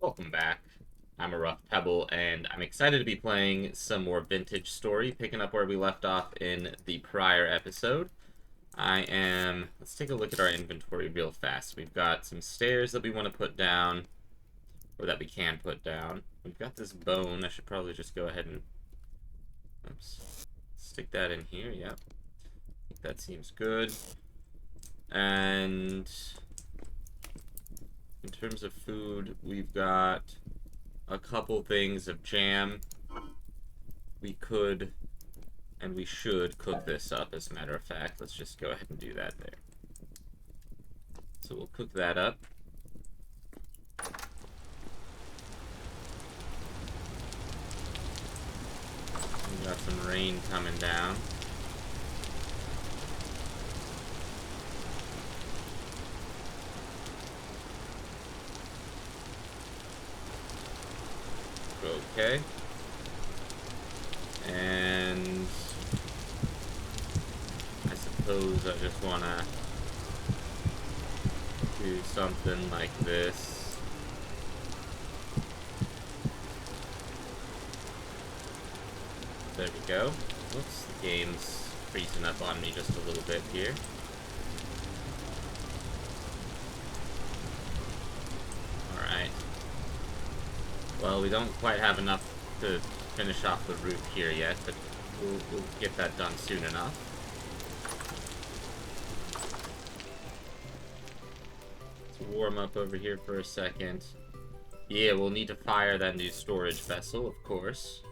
Welcome back. I'm a rough Pebble, and I'm excited to be playing some more vintage story, picking up where we left off in the prior episode. Let's take a look at our inventory real fast. We've got some stairs that we want to put down, or that we can put down. We've got this bone. I should probably just go ahead and, oops, stick that in here. Yep. I think that seems good. And in terms of food, we've got a couple things of jam. We could and we should cook this up, as a matter of fact. Let's just go ahead and do that there. So we'll cook that up. We got some rain coming down. Okay. And I suppose I just want to do something like this. There we go. Whoops, the game's freezing up on me just a little bit here. Alright. Well, we don't quite have enough to finish off the roof here yet, but we'll get that done soon enough. Let's warm up over here for a second. Yeah, we'll need to fire that new storage vessel, of course.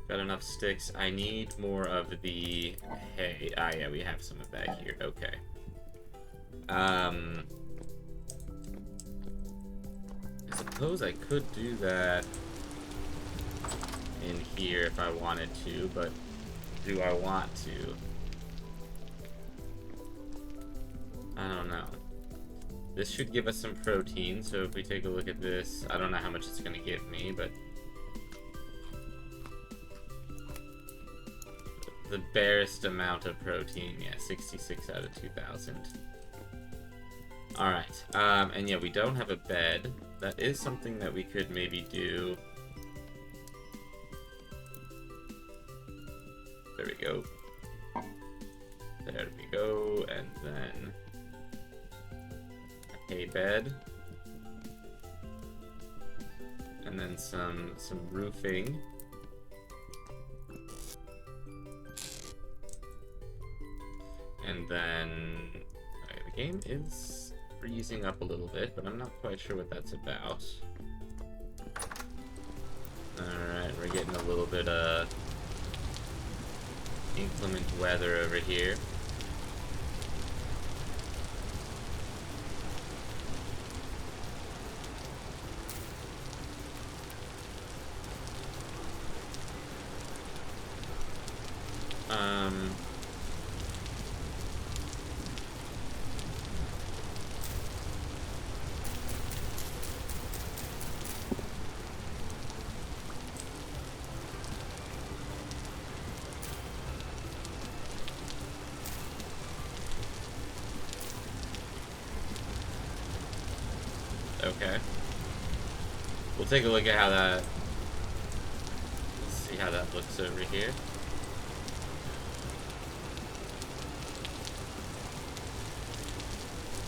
Got enough sticks. I need more of the hay. Ah, yeah, we have some of that here. Okay. I suppose I could do that in here if I wanted to, but do I want to? I don't know. This should give us some protein, so if we take a look at this, I don't know how much it's going to give me, but the barest amount of protein, yeah, 66 out of 2,000. Alright, and yeah, we don't have a bed. That is something that we could maybe do. There we go. There we go, and then a hay bed. And then some roofing. And then okay, the game is freezing up a little bit, but I'm not quite sure what that's about. Alright, we're getting a little bit of inclement weather over here. Okay. We'll take a look at how that... Let's see how that looks over here.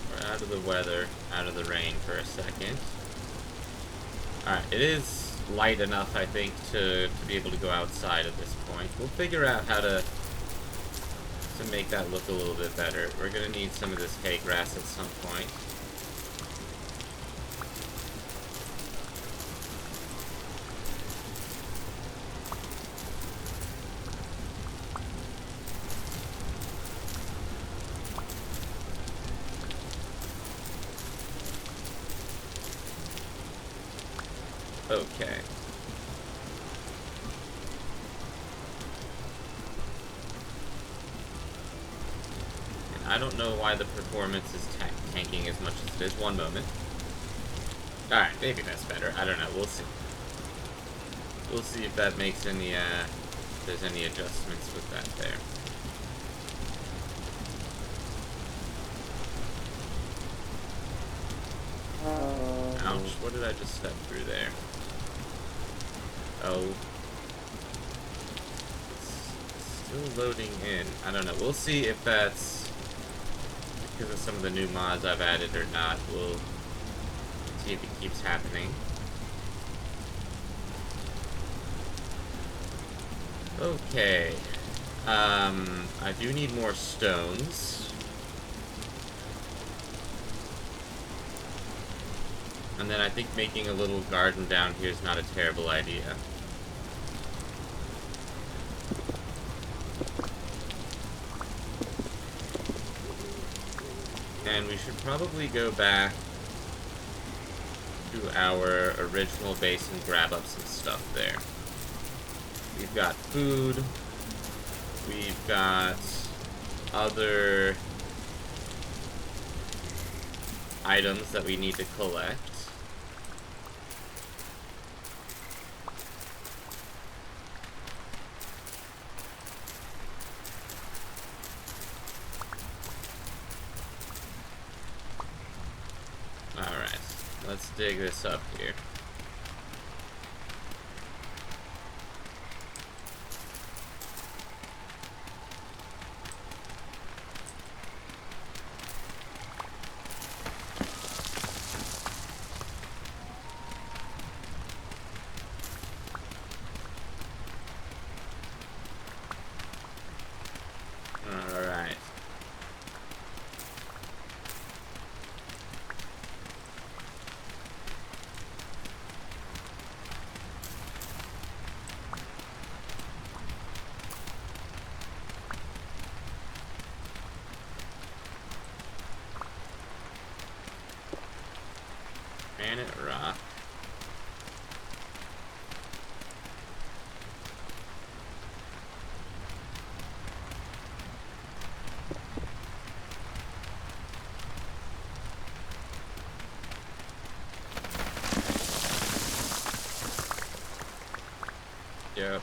We're out of the weather, out of the rain for a second. Alright, it is light enough, I think, to be able to go outside at this point. We'll figure out how to make that look a little bit better. We're gonna need some of this hay grass at some point. Okay. And I don't know why the performance is tanking as much as it is. One moment. Alright, maybe that's better. I don't know. We'll see. We'll see if that makes any, if there's any adjustments with that there. Ouch, what did I just step through there? Oh. It's still loading in. I don't know. We'll see if that's because of some of the new mods I've added or not. We'll see if it keeps happening. Okay. I do need more stones. And then I think making a little garden down here is not a terrible idea. And we should probably go back to our original base and grab up some stuff there. We've got food. We've got other items that we need to collect. Alright, let's dig this up here. Alright. Granite rock. Yep.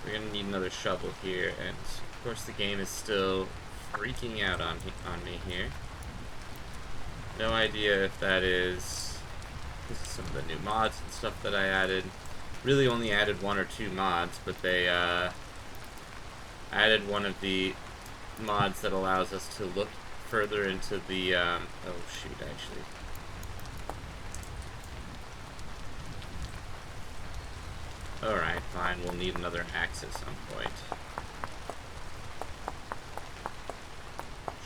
We're gonna need another shovel here, and of course the game is still freaking out on me here. No idea if that is because of some of the new mods and stuff that I added. Really only added 1 or 2 mods, but they added one of the mods that allows us to look further into the oh shoot, actually. Alright, fine, we'll need another axe at some point.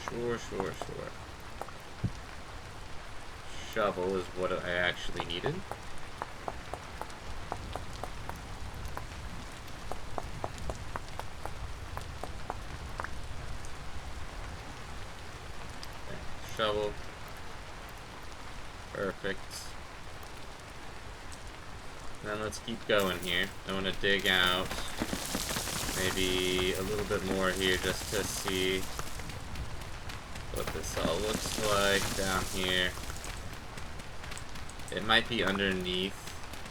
Sure. Shovel is what I actually needed. Okay, shovel. Perfect. Then let's keep going here. I want to dig out maybe a little bit more here just to see what this all looks like down here. It might be underneath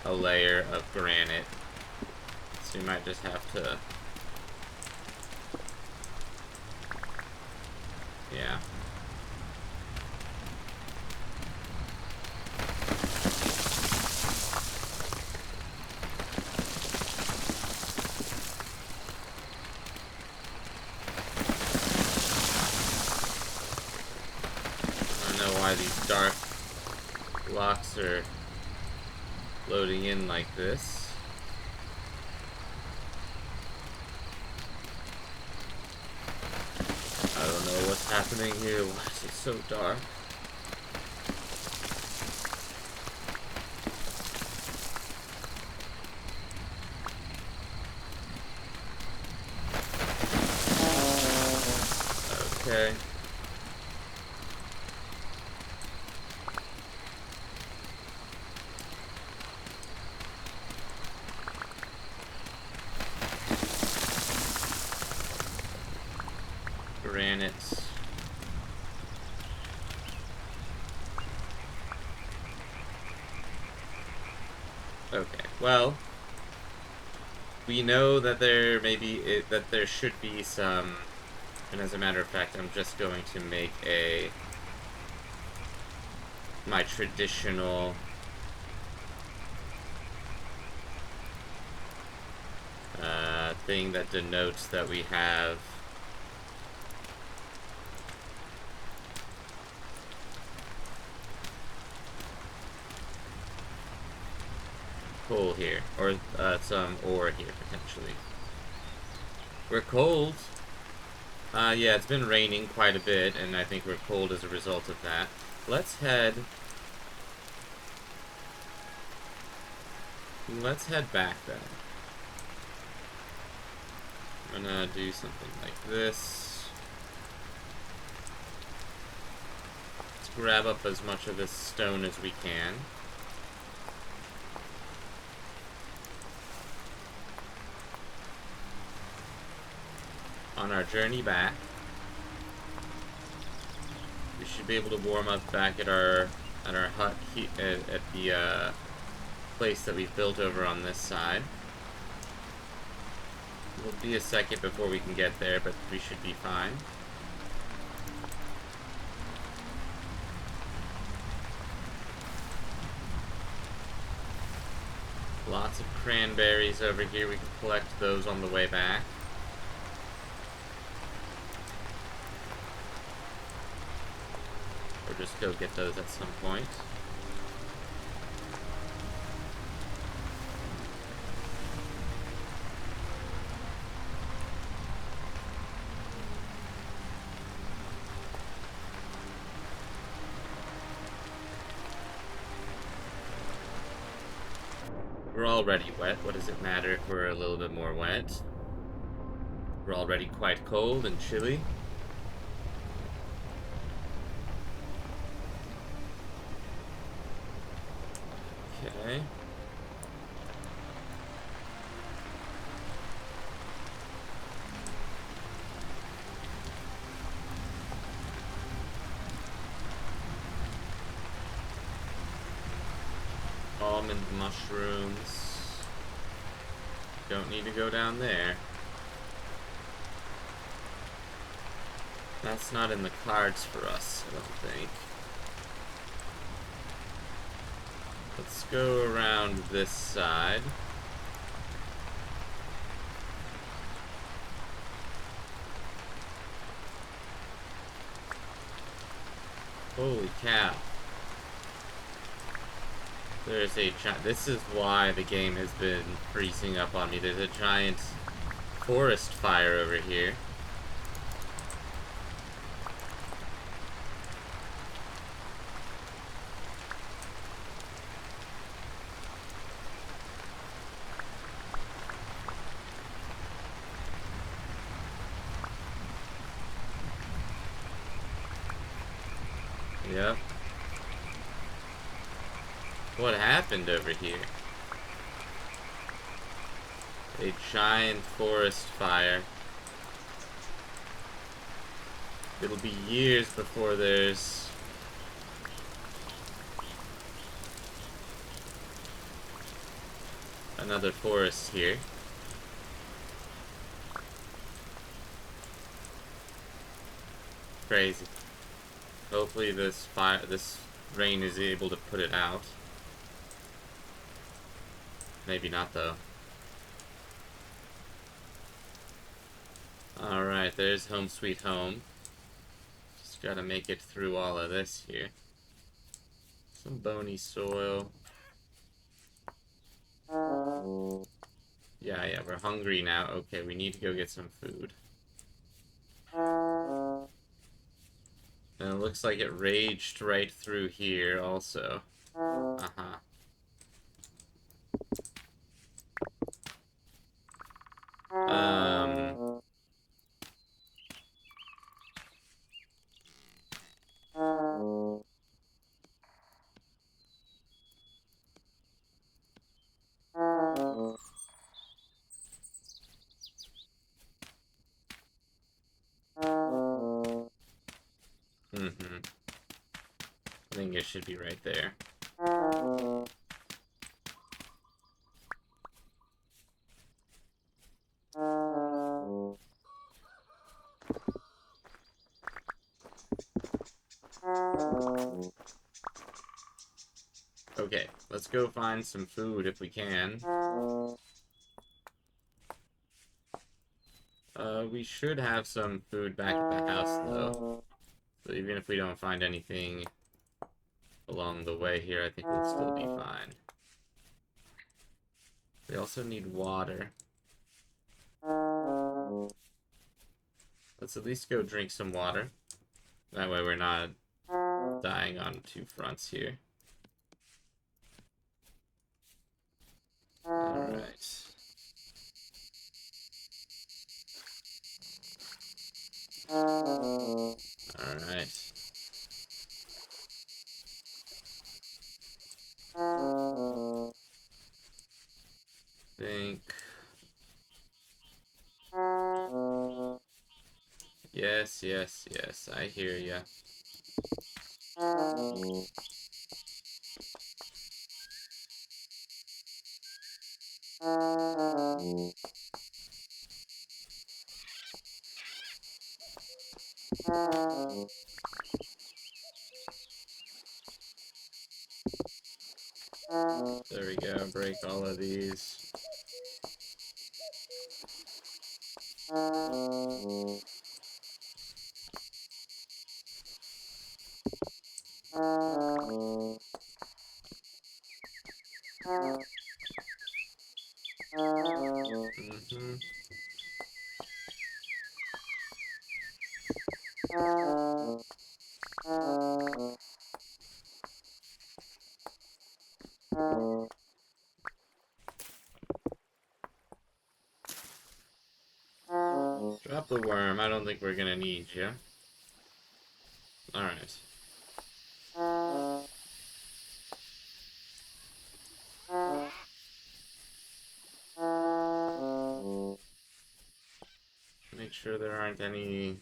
a layer of granite, so you might just have to, yeah. These dark blocks are loading in like this. I don't know what's happening here. Why is it so dark? Okay. Granite. Okay, well, we know that there that there should be some, and as a matter of fact, I'm just going to make a my traditional thing that denotes that we have coal here, or some ore here potentially. We're cold. Yeah, it's been raining quite a bit, and I think we're cold as a result of that. Let's head back then. I'm gonna do something like this. Let's grab up as much of this stone as we can. On our journey back, we should be able to warm up back at our hut at the place that we've built over on this side. It'll be a second before we can get there, but we should be fine. Lots of cranberries over here. We can collect those on the way back. Or just go get those at some point. We're already wet. What does it matter if we're a little bit more wet? We're already quite cold and chilly. Okay. Almond mushrooms. Don't need to go down there. That's not in the cards for us, I don't think. Let's go around this side. Holy cow. There's a giant... This is why the game has been freezing up on me. There's a giant forest fire over here. Yep. What happened over here? A giant forest fire. It'll be years before there's another forest here. Crazy. Hopefully this rain is able to put it out. Maybe not, though. Alright, there's home sweet home. Just gotta make it through all of this here. Some bony soil. Yeah, we're hungry now. Okay, we need to go get some food. And it looks like it raged right through here also. Uh-huh. I think it should be right there. Okay, let's go find some food if we can. We should have some food back at the house, though. So even if we don't find anything along the way here, I think we'll still be fine. We also need water. Let's at least go drink some water. That way we're not dying on two fronts here. Alright. Alright. Think. Yes, yes, yes, I hear ya. There we go, break all of these. Mm-hmm. Drop the worm, I don't think we're gonna need you. Alright. Make sure there aren't any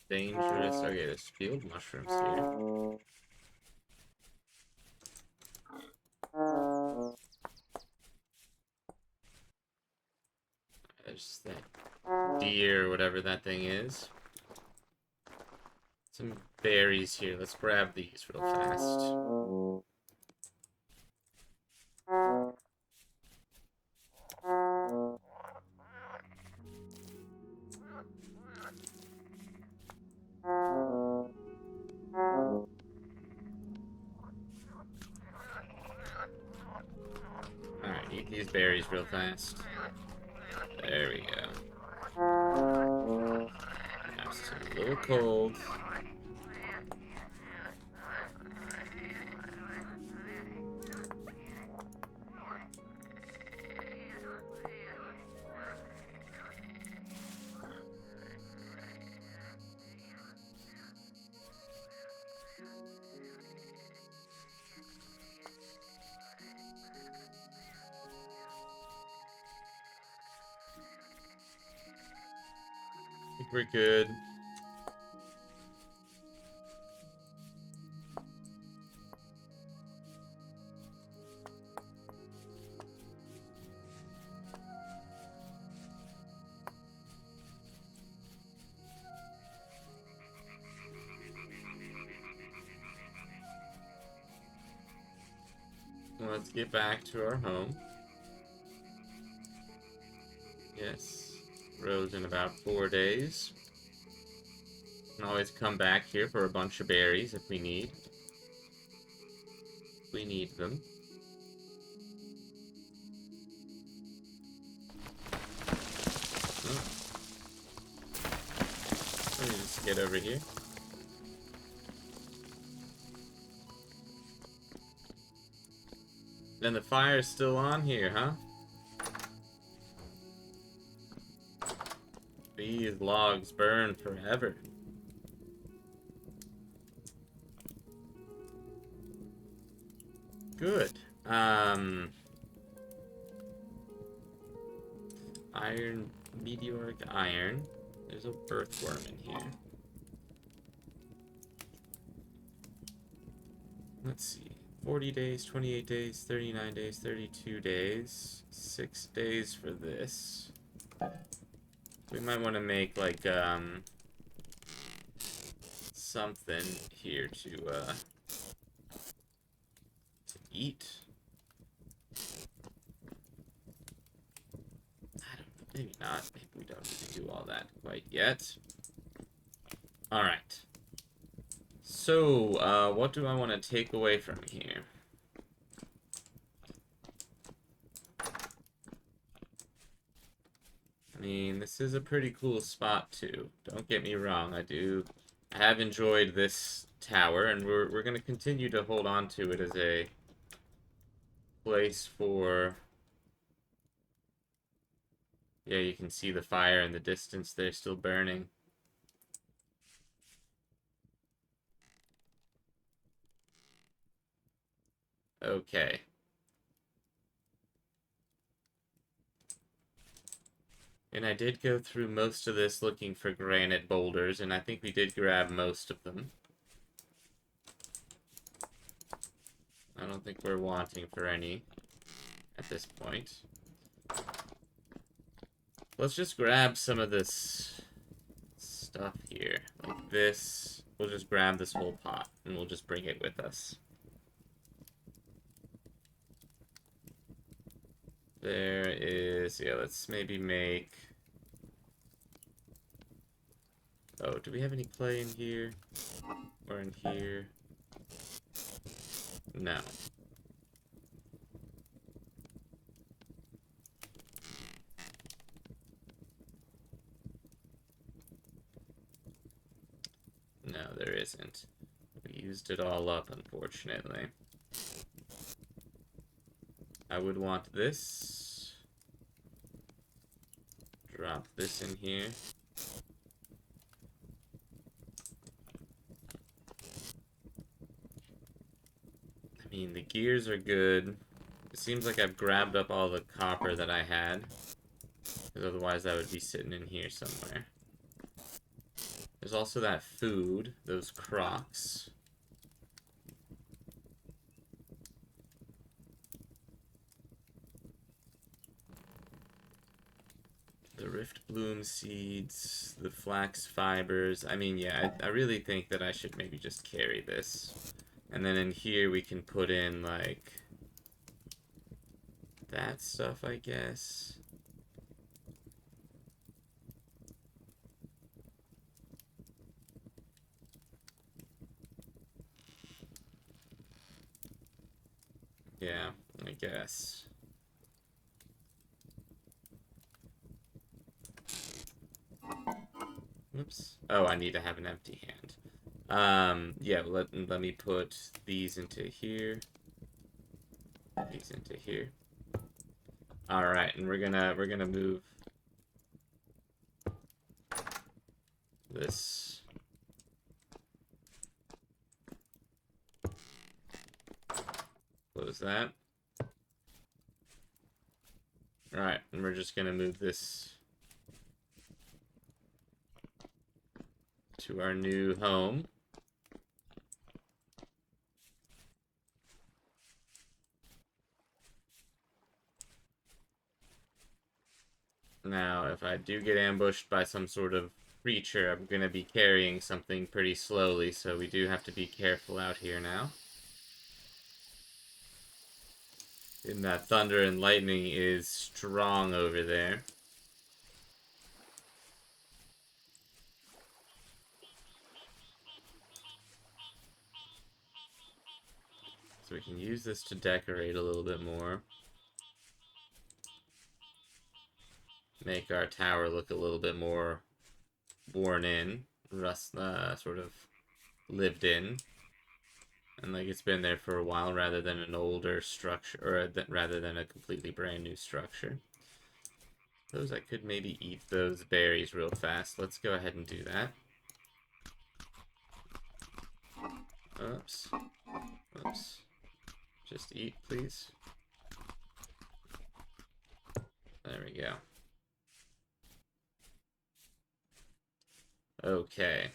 dangerous... Okay, there's field mushrooms here. There's that deer, whatever that thing is. Some berries here. Let's grab these real fast. Alright, eat these berries real fast. There we go. Now it's a little cold. I think we're good. Let's get back to our home. Yes. Road's in about 4 days. Can always come back here for a bunch of berries if we need. We need them. Oh. Let me just get over here. Then the fire's still on here, huh? These logs burn forever. Good. Iron, meteoric iron. There's a earthworm in here. Let's see. 40 days, 28 days, 39 days, 32 days. 6 days for this. We might want to make, like, something here to eat? I don't know. Maybe not. Maybe we don't need to do all that quite yet. Alright. So, what do I want to take away from here? I mean, this is a pretty cool spot, too. Don't get me wrong, I have enjoyed this tower, and we're going to continue to hold on to it as a place for... Yeah, you can see the fire in the distance there still burning. Okay. And I did go through most of this looking for granite boulders, and I think we did grab most of them. I don't think we're wanting for any at this point. Let's just grab some of this stuff here. Like this. We'll just grab this whole pot, and we'll just bring it with us. There is... Yeah, let's maybe make... Oh, do we have any clay in here? Or in here? No. No, there isn't. We used it all up, unfortunately. I would want this. Drop this in here. I mean, the gears are good. It seems like I've grabbed up all the copper that I had. Because otherwise that would be sitting in here somewhere. There's also that food, those crocs. The rift bloom seeds, the flax fibers. I mean, yeah, I really think that I should maybe just carry this. And then in here we can put in, like, that stuff, I guess. Yeah, I guess. Oops. Oh, I need to have an empty hand. Yeah, let me put these into here. These into here. Alright, and we're gonna move this. Close that. Alright, and we're just gonna move this to our new home. Now, if I do get ambushed by some sort of creature, I'm gonna be carrying something pretty slowly, so we do have to be careful out here now. And that thunder and lightning is strong over there. So we can use this to decorate a little bit more. Make our tower look a little bit more worn in. Sort of lived in. And like it's been there for a while rather than an older structure, or rather than a completely brand new structure. I could maybe eat those berries real fast. Let's go ahead and do that. Oops. Oops. Just eat, please. There we go. Okay.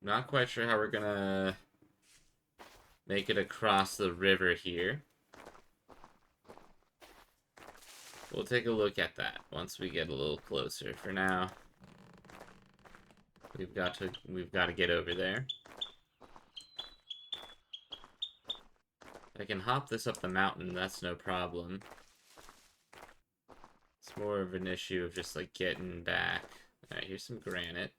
Not quite sure how we're gonna make it across the river here. We'll take a look at that once we get a little closer. For now, we've got to get over there. I can hop this up the mountain, that's no problem. It's more of an issue of just, like, getting back. Alright, here's some granite.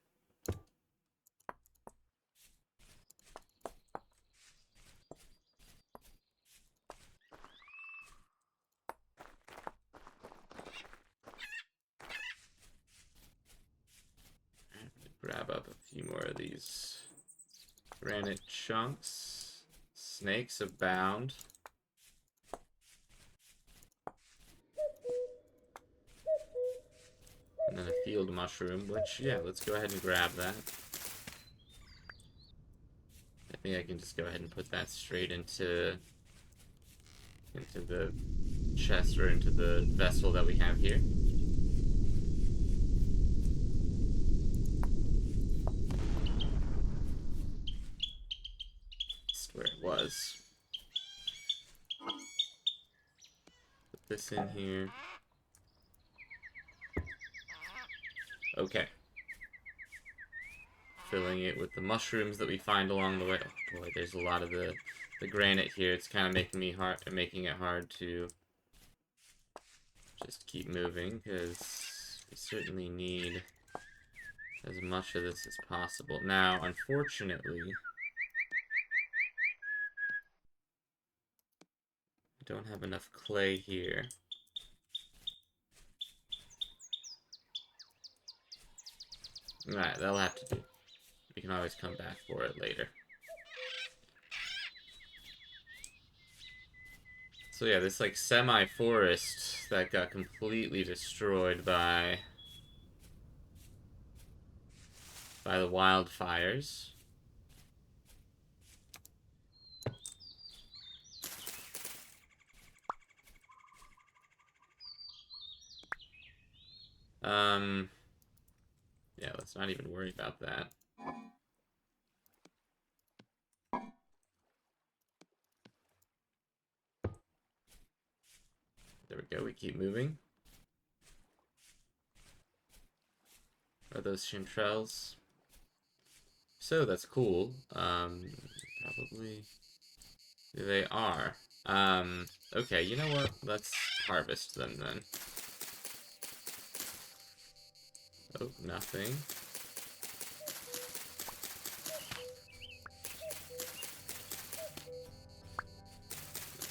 Grab up a few more of these granite chunks. Snakes abound. And then a field mushroom, which, yeah, let's go ahead and grab that. I think I can just go ahead and put that straight into the chest or into the vessel that we have here. That's where it was. Put this in here. Okay. Filling it with the mushrooms that we find along the way. Oh boy, there's a lot of the granite here. It's kind of making it hard to just keep moving, because we certainly need as much of this as possible. Now, unfortunately, I don't have enough clay here. Alright, that'll have to do. We can always come back for it later. So yeah, this like semi-forest that got completely destroyed by the wildfires. Yeah, let's not even worry about that. There we go, we keep moving. Are those chanterelles? So, that's cool. Probably they are. Okay, you know what? Let's harvest them then. Oh, nothing.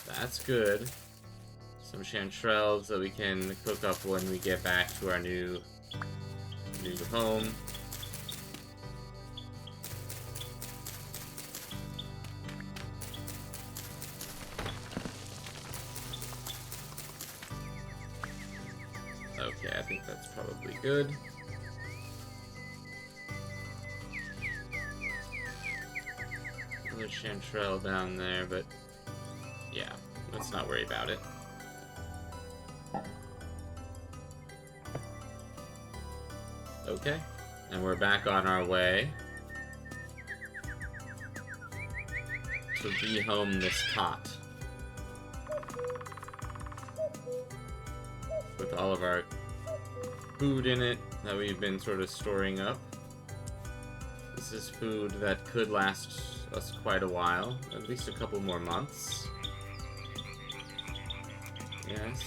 That's good. Some chanterelles that we can cook up when we get back to our new home. Okay, I think that's probably good. Another chanterelle down there, but yeah, let's not worry about it. Okay, and we're back on our way to rehome this cot with all of our food in it that we've been sort of storing up. This is food that could last us quite a while, at least a couple more months. Yes.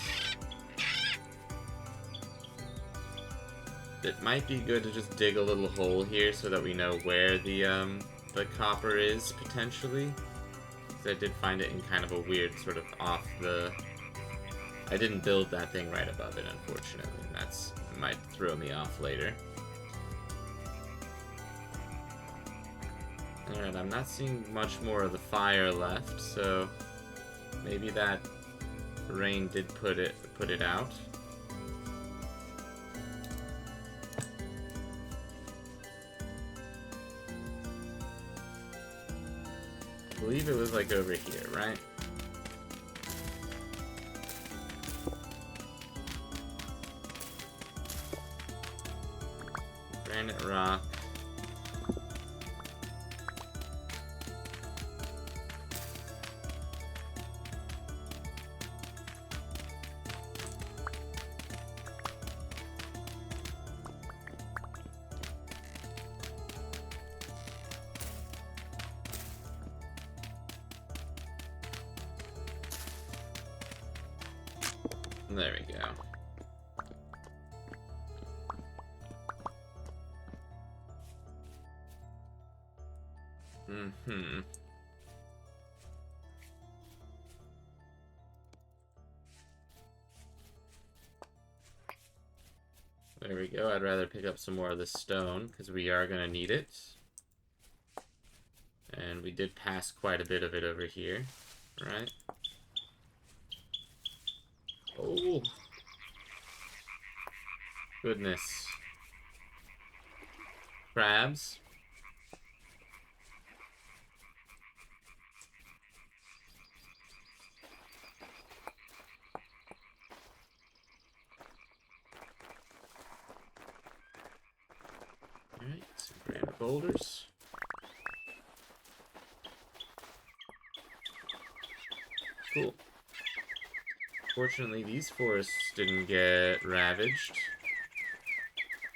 It might be good to just dig a little hole here so that we know where the copper is, potentially. Because I did find it in kind of a weird sort of off the... I didn't build that thing right above it, unfortunately. It might throw me off later. Alright, I'm not seeing much more of the fire left, so maybe that rain did put it out. I believe it was like over here, right? Granite rock. There we go. Mm-hmm. There we go. I'd rather pick up some more of this stone, because we are going to need it. And we did pass quite a bit of it over here, right? Oh! Goodness. Crabs. Alright, some granite boulders. Cool. Fortunately, these forests didn't get ravaged.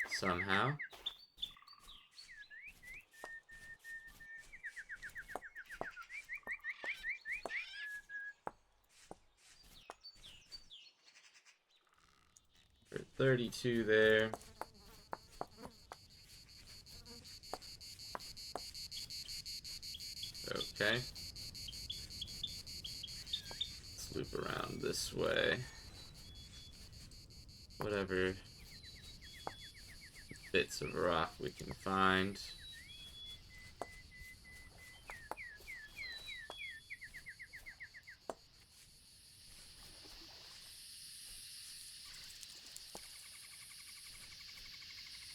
Somehow. We're at 32 there. Okay. Let's loop around this way. Whatever bits of rock we can find.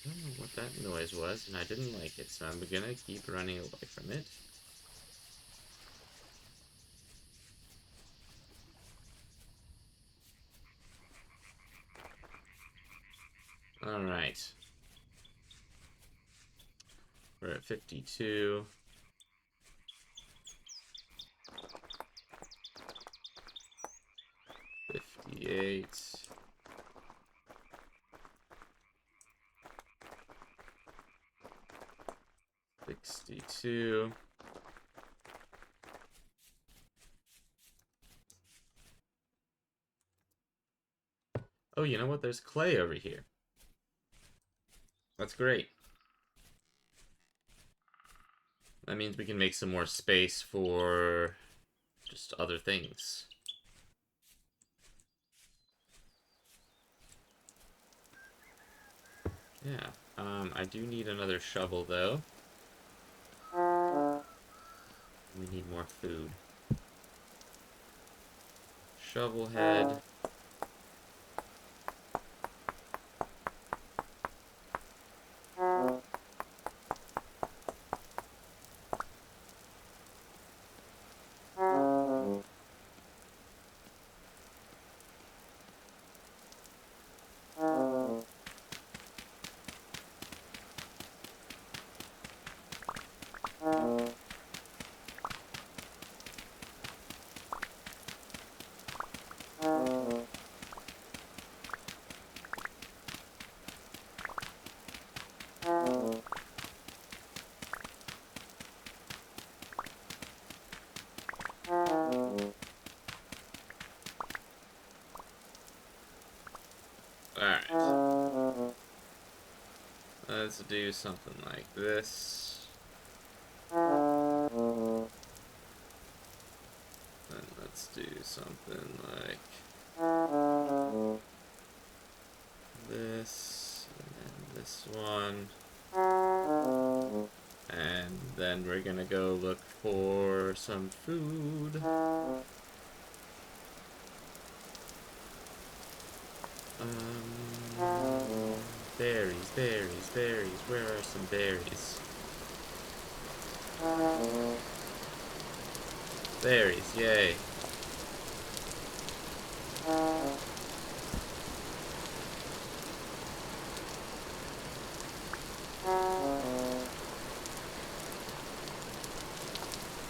I don't know what that noise was, and I didn't like it, so I'm gonna keep running away from it. Alright. We're at 52. 58. 62. Oh, you know what? There's clay over here. That's great. That means we can make some more space for just other things. Yeah. I do need another shovel, though. We need more food. Shovel head. Alright. Let's do something like this. And let's do something like this. And this one. And then we're gonna go look for some food. Berries, berries, berries. Where are some berries? Berries, yay.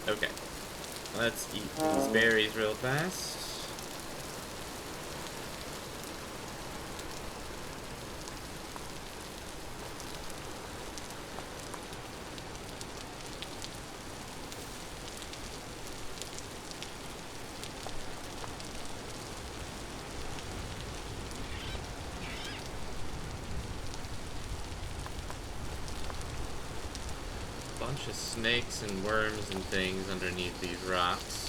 Okay. Let's eat these berries real fast. bunch of snakes and worms and things underneath these rocks.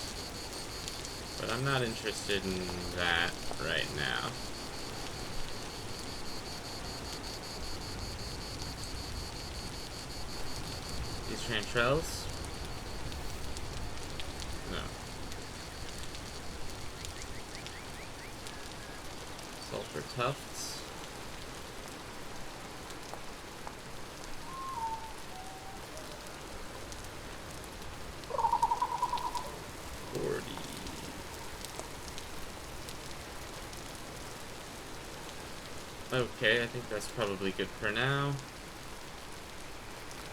But I'm not interested in that right now. These chanterelles? No. Sulfur tufts. Okay, I think that's probably good for now.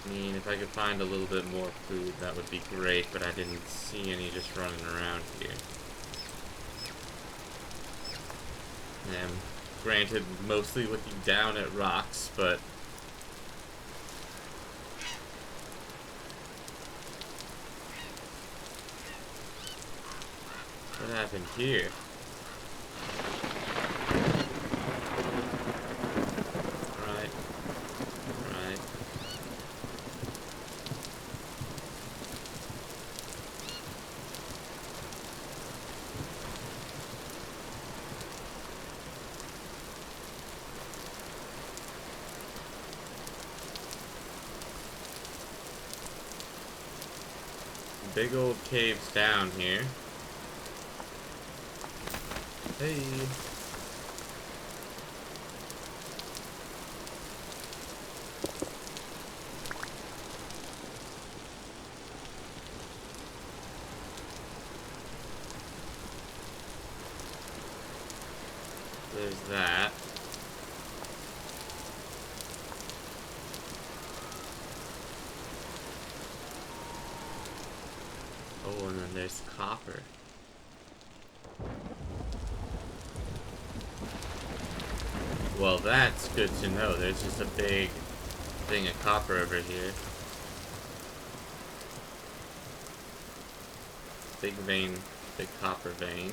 I mean, if I could find a little bit more food, that would be great, but I didn't see any just running around here. And granted, mostly looking down at rocks, but what happened here? Big old caves down here. Hey. There's that. Oh, and then there's copper. Well, that's good to know. There's just a big thing of copper over here. Big vein, big copper vein.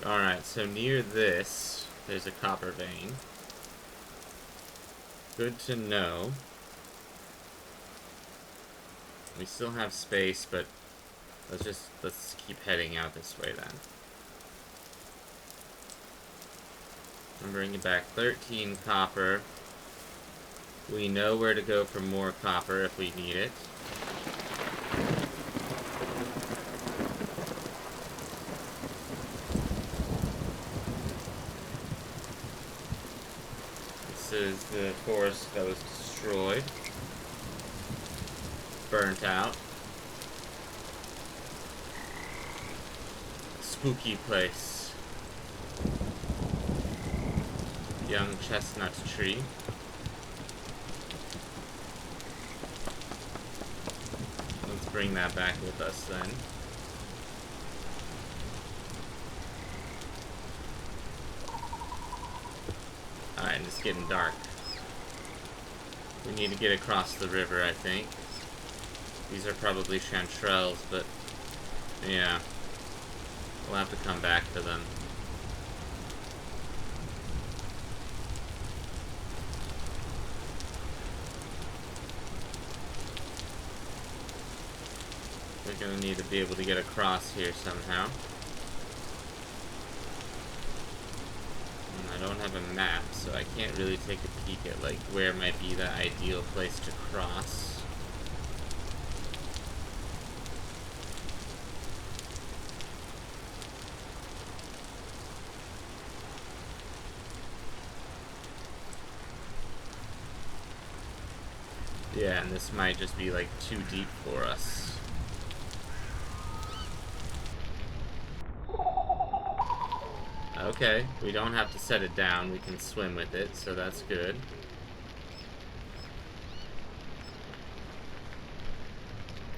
Alright, so near this, there's a copper vein. Good to know. We still have space, but let's keep heading out this way then. I'm bringing back 13 copper. We know where to go for more copper if we need it. This is the forest that was destroyed. Burnt out. Spooky place. Young chestnut tree. Let's bring that back with us then. Alright, it's getting dark. We need to get across the river, I think. These are probably chanterelles, but yeah. We'll have to come back to them. We're gonna need to be able to get across here somehow. I don't have a map, so I can't really take a peek at like where might be the ideal place to cross. Yeah, and this might just be like too deep for us. Okay, we don't have to set it down, we can swim with it, so that's good.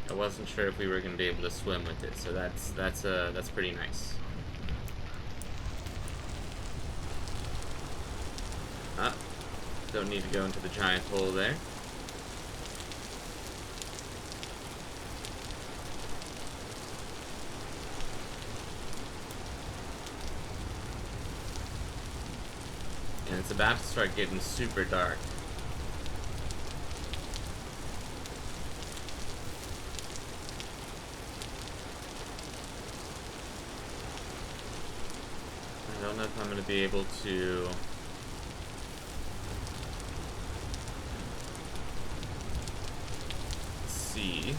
I wasn't sure if we were going to be able to swim with it, so that's pretty nice. Ah, don't need to go into the giant hole there. it's about to start getting super dark. I don't know if I'm going to be able to... see.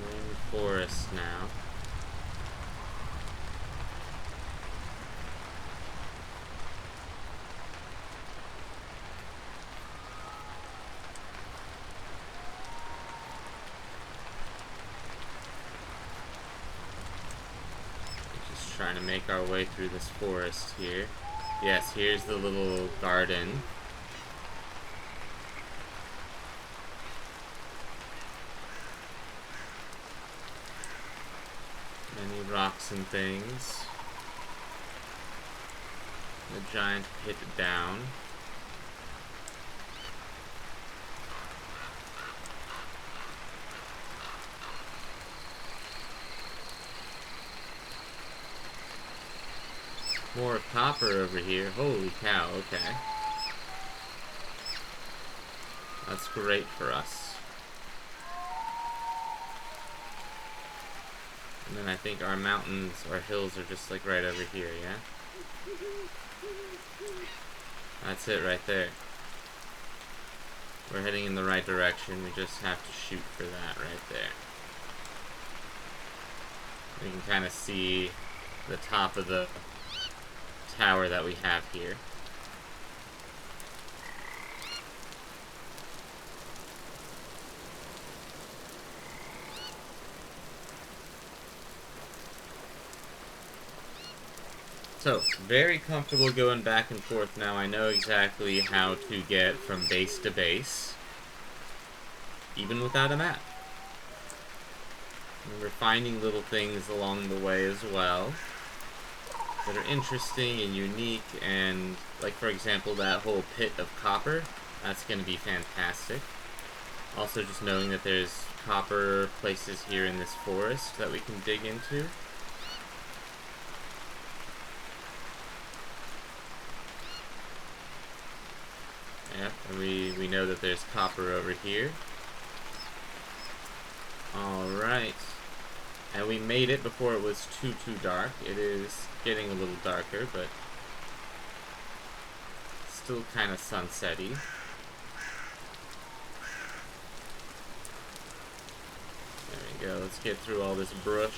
We're in the forest now. Trying to make our way through this forest here. Yes, here's the little garden. Many rocks and things. The giant pit down. More copper over here. Holy cow, okay. That's great for us. And then I think our mountains, our hills are just like right over here, yeah? That's it right there. We're heading in the right direction. We just have to shoot for that right there. We can kind of see the top of the tower that we have here. So, very comfortable going back and forth now. I know exactly how to get from base to base, even without a map. And we're finding little things along the way as well that are interesting and unique, and like for example that whole pit of copper, that's going to be fantastic. Also just knowing that there's copper places here in this forest that we can dig into. Yep, and we know that there's copper over here. Alright. And we made it before it was too dark. It is getting a little darker, but still kind of sunsetty. There we go. Let's get through all this brush.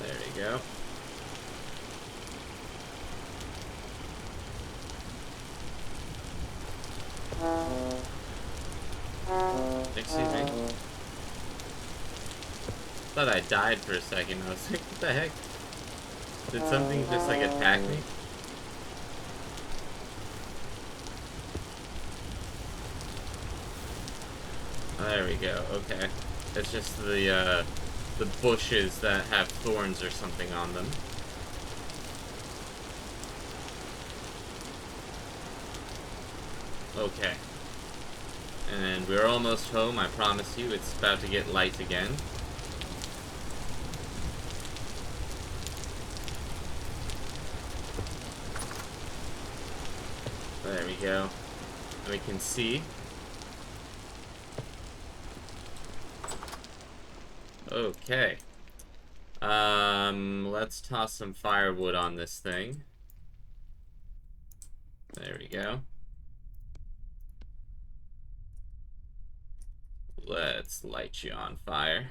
There we go. Excuse me. Thought I died for a second. I was like, what the heck? Did something just like attack me? Oh, there we go. Okay. It's just the bushes that have thorns or something on them. Okay. And we're almost home, I promise you. It's about to get light again. There we go. And we can see. Okay. Let's toss some firewood on this thing. There we go. Let's light you on fire.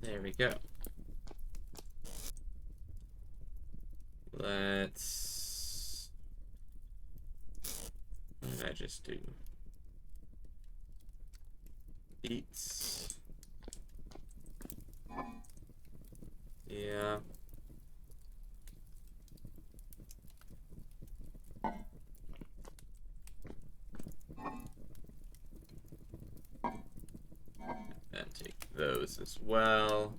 There we go. Let's... What did I just do? Beets. as well.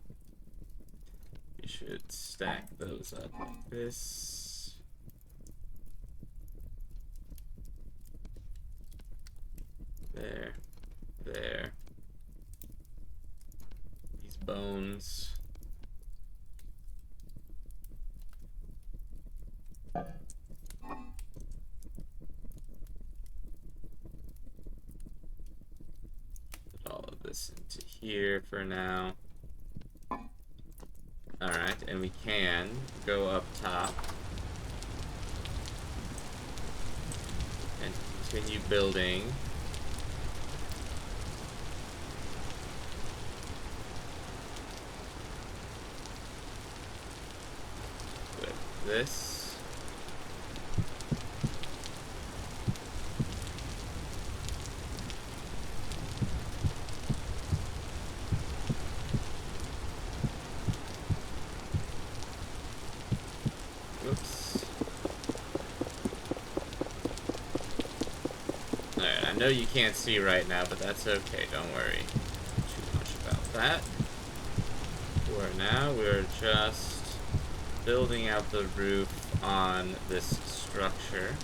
You should stack those up like this. There. There. These bones. All of this into here for now. Alright, and we can go up top and continue building. With this. I know you can't see right now, but that's okay. Don't worry too much about that. For now, we're just building out the roof on this structure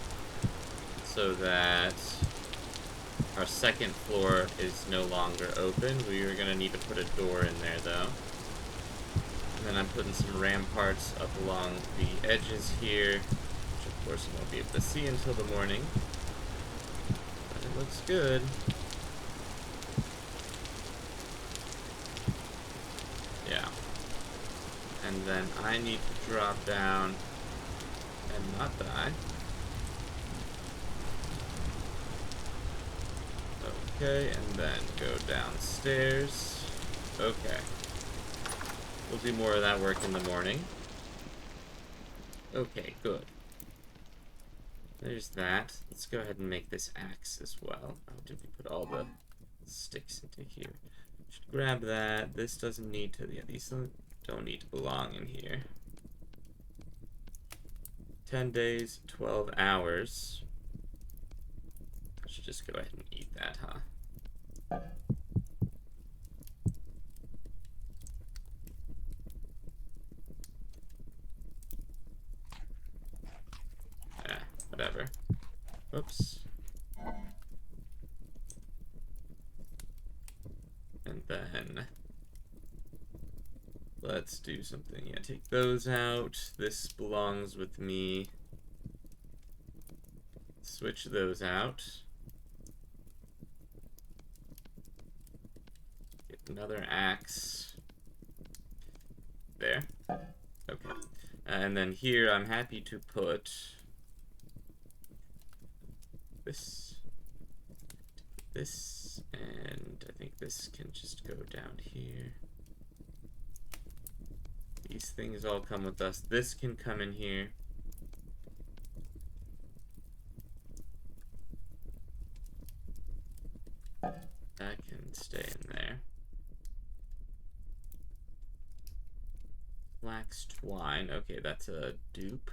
so that our second floor is no longer open. We are going to need to put a door in there, though. And then I'm putting some ramparts up along the edges here, which of course you won't be able to see until the morning. Looks good. Yeah. And then I need to drop down and not die. Okay, and then go downstairs. Okay. We'll do more of that work in the morning. Okay, good. There's that. Let's go ahead and make this axe as well. Oh, did we put all the sticks into here? Should grab that. This doesn't need to... Yeah, these don't need to belong in here. 10 days, 12 hours. I should just go ahead and eat that, huh? Whatever. Oops. And then let's do something. Yeah, take those out. This belongs with me. Switch those out. Get another axe. There. Okay. And then here I'm happy to put this, and I think this can just go down here. These things all come with us. This can come in here. That can stay in there. Flax twine. Okay, that's a dupe.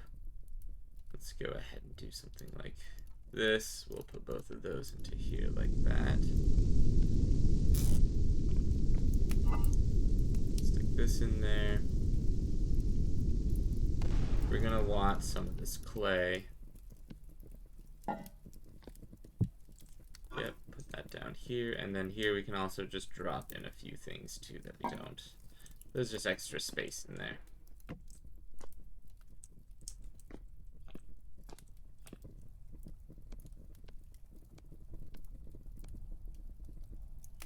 Let's go ahead and do something like this. We'll put both of those into here like that. Stick this in there. We're gonna want some of this clay. Yep, put that down here, and then here we can also just drop in a few things too that we don't. There's just extra space in there.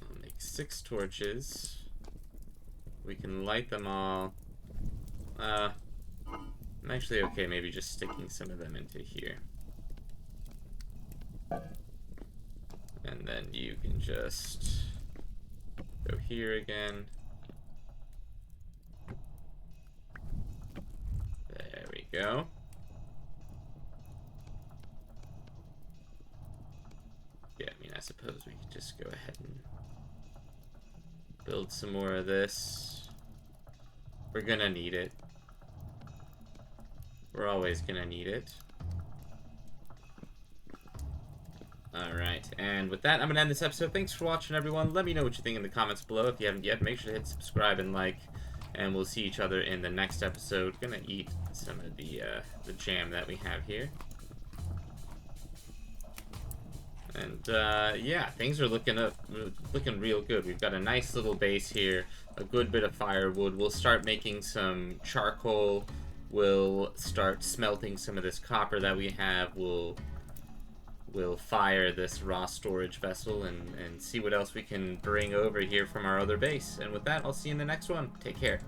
I'll make 6 torches. We can light them all. I'm actually okay maybe just sticking some of them into here. And then you can just go here again. There we go. Yeah, I mean, I suppose we could just go ahead and build some more of this. We're gonna need it. We're always gonna need it. Alright, and with that, I'm going to end this episode. Thanks for watching, everyone. Let me know what you think in the comments below. If you haven't yet, make sure to hit subscribe and like. And we'll see each other in the next episode. Gonna eat some of the jam that we have here. And yeah, things are looking real good. We've got a nice little base here, a good bit of firewood. We'll start making some charcoal. We'll start smelting some of this copper that we have. We'll fire this raw storage vessel and see what else we can bring over here from our other base. And with that, I'll see you in the next one. Take care.